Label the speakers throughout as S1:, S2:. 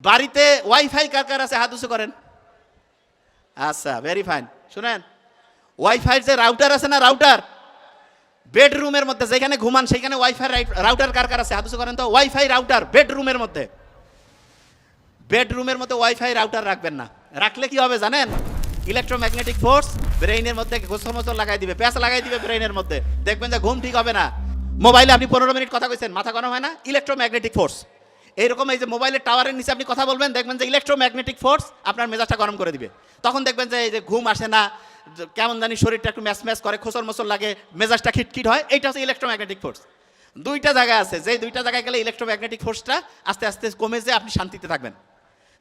S1: বাড়িতে ওয়াইফাই কার কার আছে হাত উঁচু করেন। আচ্ছা, ভেরি ফাইন। শুনেন, ওয়াইফাই যে রাউটার আছে না, রাউটার বেডরুমের মধ্যে যেখানে ঘুমান সেখানে ওয়াইফাই রাউটার কার কার আছে হাত উঁচু করেন তো। ওয়াইফাই রাউটার বেডরুমের মধ্যে, বেডরুমের মধ্যে ওয়াইফাই রাউটার রাখবেন না। রাখলে কি হবে জানেন? ইলেকট্রোম্যাগনেটিক ফোর্স ব্রেইনের মধ্যে গোসমোচর লাগাই দিবে, প্যাঁচ লাগাই দিবে ব্রেইনের মধ্যে। দেখবেন যে ঘুম ঠিক হবে না। মোবাইলে আপনি 15 মিনিট কথা কইছেন, মাথা গরম হয় না? Electromagnetic force. এইরকম এই যে মোবাইলের টাওয়ারের নিচে আপনি কথা বলবেন, দেখবেন যে ইলেকট্রোম্যাগনেটিক ফোর্স আপনার মেজাজটা গরম করে দিবে। তখন দেখবেন যে এই যে ঘুম আসে না, কেমন জানি শরীরটা একটু ম্যাচ ম্যাচ করে, খোসর মোসর লাগে, মেজাজটা খিটখিট হয়। এইটা হচ্ছে ইলেকট্রোম্যাগনেটিক ফোর্স। দুইটা জায়গা আছে, যে দুইটা জায়গায় গেলে ইলেকট্রোম্যাগনেটিক ফোর্সটা আস্তে আস্তে কমে যায়, আপনি শান্তিতে থাকবেন।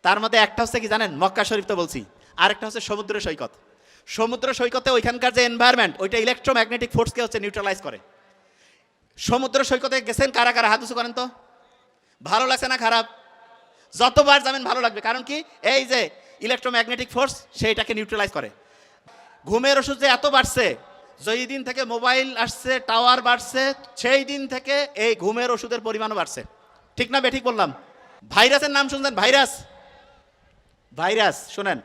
S1: তার মধ্যে একটা হচ্ছে কি জানেন? মক্কা শরীফ তো বলছি, আরেকটা হচ্ছে সমুদ্র সৈকত। সমুদ্র সৈকতে ওইখানকার যে এনভায়রনমেন্ট, ওইটা ইলেকট্রোম্যাগনেটিক ফোর্সকে হচ্ছে নিউট্রালাইজ করে। সমুদ্র সৈকতে গেছেন কারা কারা? হাত উঁচু করেন তো। ভালো লাগছে না খারাপ? যতবার যাবেন ভালো লাগবে, কারণ কি এই যে ইলেকট্রোম্যাগনেটিক ফোর্স সেইটাকে নিউট্রালাইজ করে। ঘুমের ওষুধ যে এত বাড়ছে, যেই দিন থেকে মোবাইল আসছে, টাওয়ার বাড়ছে, সেই দিন থেকে এই ঘুমের ওষুধের পরিমাণও বাড়ছে। ঠিক না বেঠিক বললাম? ভাইরাসের নাম শুনছেন? ভাইরাস, ভাইরাস শোনেন,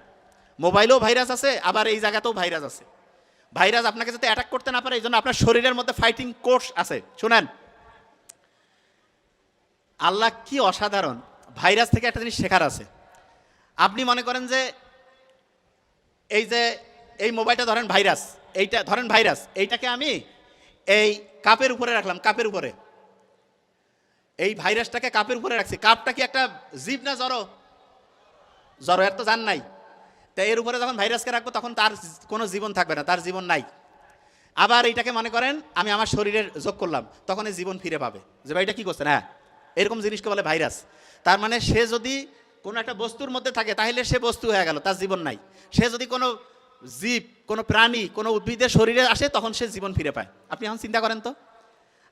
S1: মোবাইলেও ভাইরাস আছে, আবার এই জায়গাতেও ভাইরাস আছে। ভাইরাস আপনাকে যাতে অ্যাটাক করতে না পারে, এই জন্য আপনার শরীরের মধ্যে ফাইটিং কোর্স আছে। শুনেন, আল্লাহ কি অসাধারণ। ভাইরাস থেকে একটা জিনিস শেখার আছে। আপনি মনে করেন যে এই যে এই মোবাইলটা ধরেন ভাইরাস, এইটা ধরেন ভাইরাস, এইটাকে আমি এই কাপের উপরে রাখলাম, কাপের উপরে এই ভাইরাসটাকে কাপের উপরে রাখছি। কাপটা কি একটা জীব না জড়ো? জড়ো, এর তো জান নাই। তো এর উপরে যখন ভাইরাসকে রাখবো তখন তার কোনো জীবন থাকবে না, তার জীবন নাই। আবার এইটাকে মনে করেন আমি আমার শরীরের যোগ করলাম, তখন এই জীবন ফিরে পাবে। যে ভাই এটা কি করছে না, এরকম জিনিসকে বলে ভাইরাস। তার মানে সে যদি কোনো একটা বস্তুর মধ্যে থাকে তাহলে সে বস্তু হয়ে গেল, তার জীবন নাই। সে যদি কোনো জীব, কোনো প্রাণী, কোনো উদ্ভিদের শরীরে আসে তখন সে জীবন ফিরে পায়। আপনি এখন চিন্তা করেন তো,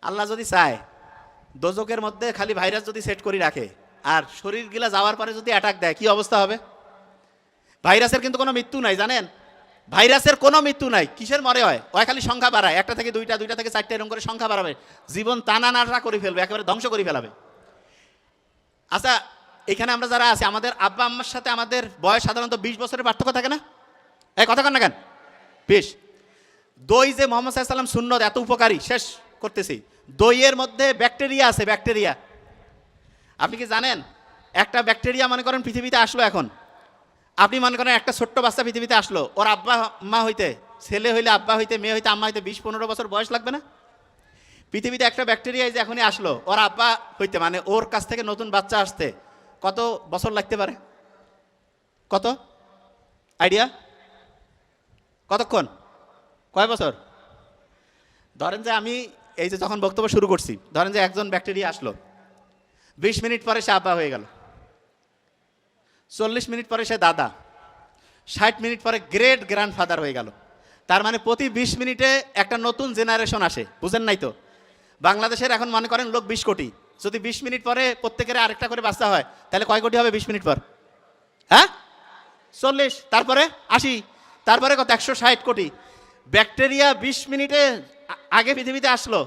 S1: আল্লাহ যদি চায় দোজকের মধ্যে খালি ভাইরাস যদি সেট করে রাখে আর শরীরগুলা যাওয়ার পরে যদি অ্যাটাক দেয়, কি অবস্থা হবে? ভাইরাসের কিন্তু কোনো মৃত্যু নাই, জানেন? ভাইরাসের কোনো মৃত্যু নাই। কিসের মরে হয়? ওই খালি সংখ্যা বাড়ায়, একটা থেকে দুইটা, দুইটা থেকে চারটা, এরকম করে সংখ্যা বাড়াবে, জীবন টানা নাড়া করে ফেলবে, একেবারে ধ্বংস করে ফেলাবে। আচ্ছা, এখানে আমরা যারা আছি, আমাদের আব্বা আম্মার সাথে আমাদের বয়স সাধারণত 20 বছরের পার্থক্য থাকে না? এই কথা কন না কেন? 20। দই যে মোহাম্মদ সাল্লাল্লাহু আলাইহি ওয়াসাল্লাম সুন্নত, এত উপকারী, শেষ করতেছি। দইয়ের মধ্যে ব্যাকটেরিয়া আছে, ব্যাকটেরিয়া। আপনি কি জানেন একটা ব্যাকটেরিয়া মনে করেন পৃথিবীতে আসলো এখন, আপনি মনে করেন একটা ছোট্ট বাচ্চা পৃথিবীতে আসলো, ওর আব্বা মা হইতে, ছেলে হইলে আব্বা হইতে, মেয়ে হইতে আম্মা হইতে 20-15 বছর বয়স লাগবে না? পৃথিবীতে একটা ব্যাকটেরিয়া যে এখনই আসলো, ওর আব্বা হইতে মানে ওর কাছ থেকে নতুন বাচ্চা আসতে কত বছর লাগতে পারে? কত আইডিয়া? কতক্ষণ? কয় বছর? ধরেন যে আমি এই যে যখন বক্তব্য শুরু করছি, ধরেন যে একজন ব্যাকটেরিয়া আসলো, 20 মিনিট পরে সে আব্বা হয়ে গেল, 40 মিনিট পরে সে দাদা, 60 মিনিট পরে গ্রেট গ্র্যান্ডফাদার হয়ে গেল। তার মানে প্রতি 20 মিনিটে একটা নতুন জেনারেশন আসে। বুঝেন নাই তো? বাংলাদেশের এখন মনে করেন লোক 20 কোটি, যদি 20 মিনিট পরে প্রত্যেকের আরেকটা করে বাচ্চা হয়, তাহলে কয় কোটি হবে 20 মিনিট পর? হ্যাঁ, 40, তারপরে 80, তারপরে কত? 160 কোটি। ব্যাকটেরিয়া 20 মিনিটে আগে পৃথিবীতে আসলো,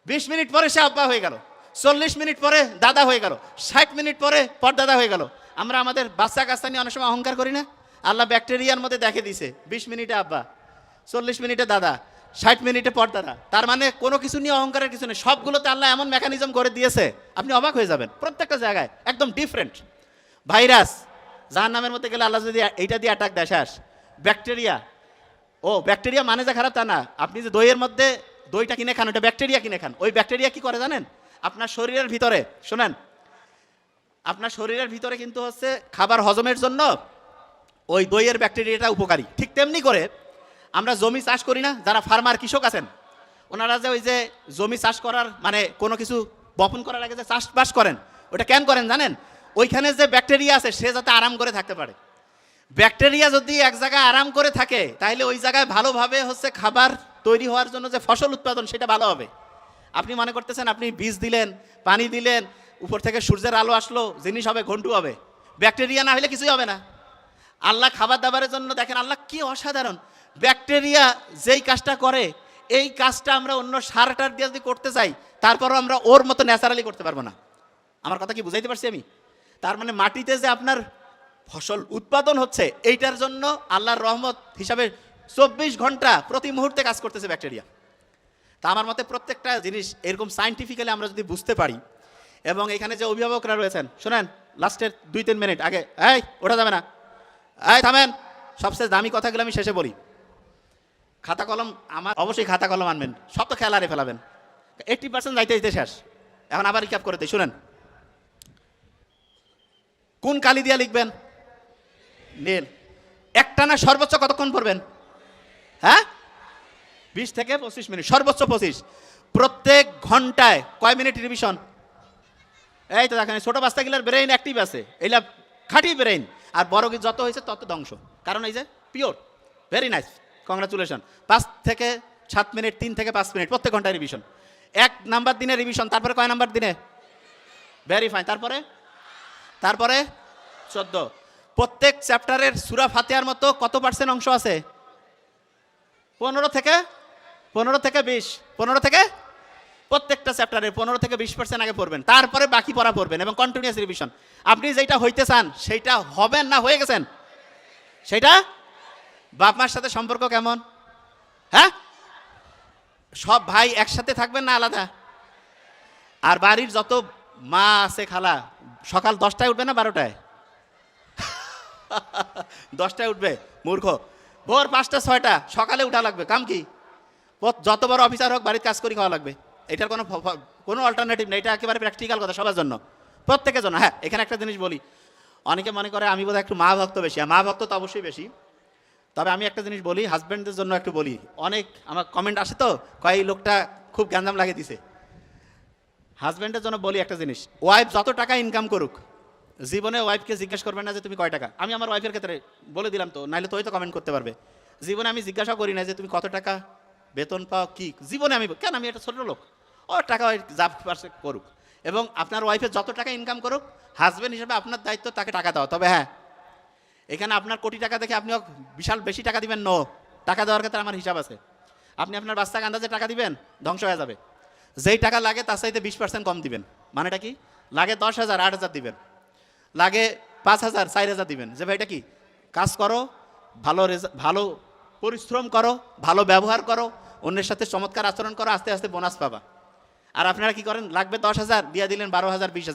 S1: 20 মিনিট পরে সে আব্বা হয়ে গেল, 40 মিনিট পরে দাদা হয়ে গেল, 60 মিনিট পরে পরদাদা হয়ে গেল। আমরা আমাদের বাচ্চা কাচ্চা নিয়ে অনেক সময় অহংকার করি না? আল্লাহ ব্যাকটেরিয়ার মধ্যে দেখে দিছে 20 মিনিটে আব্বা, 40 মিনিটে দাদা, 60 মিনিটে পরদাদা। তার মানে কোনো কিছু নিয়ে অহংকারের কিছু নেই, সবগুলোতে আল্লাহ এমন মেকানিজম করে দিয়েছে, আপনি অবাক হয়ে যাবেন। প্রত্যেকটা জায়গায় একদম ডিফারেন্ট। ভাইরাস, জাহান্নামের মধ্যে গেলে আল্লাহ যদি এইটা দিয়ে অ্যাটাক দেয়, শেষ। ব্যাকটেরিয়া, ও ব্যাকটেরিয়া মানে যে খারাপ তা না। আপনি যে দইয়ের মধ্যে দইটা কিনে খান, ওটা ব্যাকটেরিয়া কিনে খান। ওই ব্যাকটেরিয়া কি করে জানেন? আপনার শরীরের ভিতরে, শোনেন, আপনার শরীরের ভিতরে কিন্তু হচ্ছে খাবার হজমের জন্য ওই দইয়ের ব্যাকটেরিয়াটা উপকারী। ঠিক তেমনি করে আমরা জমি চাষ করি না, যারা ফার্মার কৃষক আছেন, ওনারা যে ওই যে জমি চাষ করার মানে কোনো কিছু বপন করার আগে যে চাষবাস করেন, ওটা কেন করেন জানেন? ওইখানে যে ব্যাকটেরিয়া আছে সে যাতে আরাম করে থাকতে পারে। ব্যাকটেরিয়া যদি এক জায়গায় আরাম করে থাকে, তাহলে ওই জায়গায় ভালোভাবে হচ্ছে খাবার তৈরি হওয়ার জন্য যে ফসল উৎপাদন সেটা ভালো হবে। আপনি মনে করতেছেন আপনি বীজ দিলেন, পানি দিলেন, উপর থেকে সূর্যের আলো আসলো, জিনিস হবে, ঘন্টু হবে। ব্যাকটেরিয়া না হলে কিছুই হবে না। আল্লাহ খাবার দাবারের জন্য দেখেন আল্লাহ কি অসাধারণ। ব্যাকটেরিয়া যেই কাজটা করে, এই কাজটা আমরা অন্য সারটার দিয়ে যদি করতে চাই, তারপরও আমরা ওর মতো ন্যাচারালি করতে পারবো না। আমার কথা কি বুঝাইতে পারছি আমি? তার মানে মাটিতে যে আপনার ফসল উৎপাদন হচ্ছে এইটার জন্য আল্লাহর রহমত হিসাবে 24 ঘন্টা প্রতি মুহূর্তে কাজ করতেছে ব্যাকটেরিয়া। তা আমার মতে প্রত্যেকটা জিনিস এরকম সায়েন্টিফিক্যালি আমরা যদি বুঝতে পারি, এবং এখানে যে অভিভাবকরা রয়েছেন শোনেন, লাস্টের 2-3 মিনিট আগে এই ওঠা যাবে না, এই থামেন, সবচেয়ে দামি কথাগুলো আমি শেষে বলি। খাতা কলম আমার অবশ্যই খাতা কলম আনবেন, সব তো খেলারে ফেলাবেন, 80% যাইতে যাইতে শেষ। এখন আবার রিক্যাপ করে দিই, শুনেন। কোন কালি দিয়া লিখবেন? নীল। একটানা সর্বোচ্চ কতক্ষণ পড়বেন? হ্যাঁ, 20 থেকে 25 মিনিট, সর্বোচ্চ 25। প্রত্যেক ঘন্টায় কয় মিনিট রিভিশন? এই তো দেখেন ছোট বাচ্চাগুলোর ব্রেইন অ্যাক্টিভ আছে, এইলা খাঁটি ব্রেইন। আর বড় যত হয়েছে তত ধ্বংস, কারণ এই যে পিওর। Very nice, congratulation. 5 থেকে 7 মিনিট, 3 থেকে 5 মিনিট প্রত্যেক ঘন্টায় রিভিশন। 1 নাম্বার দিনে রিভিশন, তারপরে কয় নাম্বার দিনে? Very fine. তারপরে 14। প্রত্যেক চ্যাপ্টারের সূরা ফাতিহার মতো কত পার্সেন্ট অংশ আছে? 15 থেকে 20। 15 থেকে, প্রত্যেকটা চ্যাপ্টারে 15 থেকে 20% আগে পড়বেন, তারপরে বাকি পড়া পড়বেন এবং কন্টিনিউয়াস রিভিশন। আপনি যেটা হইতে চান সেইটা হবেন না হয়ে গেছেন? সেটা বাপ মার সাথে সম্পর্ক কেমন? হ্যাঁ, সব ভাই একসাথে থাকবেন না আলাদা? আর বাড়ির যত মা আছে, খালা, সকাল 10টায় উঠবে না 12টায়? 10টায় উঠবে, মূর্খ। ভোর 5টা 6টা সকালে উঠা লাগবে, কাম কি? যত বড় অফিসার হোক বাড়ির কাজ করে খাওয়া লাগবে। এটার কোনো অল্টারনেটিভ নেই, এটা একেবারে প্র্যাকটিক্যাল কথা সবার জন্য, প্রত্যেকের জন্য। হ্যাঁ, এখানে একটা জিনিস বলি, অনেকে মনে করে আমি বোধহয় একটু মা ভক্ত বেশি। মা ভক্ত তো অবশ্যই বেশি, তবে আমি একটা জিনিস বলি, হাজব্যান্ডদের জন্য একটু বলি। অনেক আমার কমেন্ট আসে তো, কয় এই লোকটা খুব গ্যাঞ্জাম লাগিয়ে দিছে। হাজব্যান্ডের জন্য বলি একটা জিনিস, ওয়াইফ যত টাকা ইনকাম করুক, জীবনে ওয়াইফকে জিজ্ঞেস করবেন না যে তুমি কয় টাকা। আমি আমার ওয়াইফের ক্ষেত্রে বলে দিলাম তো, নাইলে তো ওই তো কমেন্ট করতে পারবে। জীবনে আমি জিজ্ঞাসা করি না যে তুমি কত টাকা বেতন পাও কি, জীবনে আমি কেন, আমি একটা ছোট লোক, ও টাকা যা পারছে করুক। এবং আপনার ওয়াইফের যত টাকা ইনকাম করুক, হাজব্যান্ড হিসেবে আপনার দায়িত্ব তাকে টাকা দেওয়া। তবে হ্যাঁ, এখানে আপনার কোটি টাকা দেখে আপনি বিশাল বেশি টাকা দিবেন, টাকা দেওয়ার ক্ষেত্রে আমার হিসাব আছে। আপনি আপনার বাচ্চাকে আন্দাজে টাকা দিবেন, ধ্বংস হয়ে যাবে। যেই টাকা লাগে তার চাইতে 20% কম দিবেন। মানেটা কি? লাগে 10,000 8,000 দিবেন, লাগে 5,000 4,000 দিবেন। যে ভাই এটা কি, কাজ করো, ভালো পরিশ্রম করো, ভালো ব্যবহার করো, অন্যের সাথে চমৎকার আচরণ করো, আস্তে আস্তে বোনাস পাবা। আর আপনারা কি করেন, লাগবে 10,000 দিয়ে দিলেন 12,000 20,000।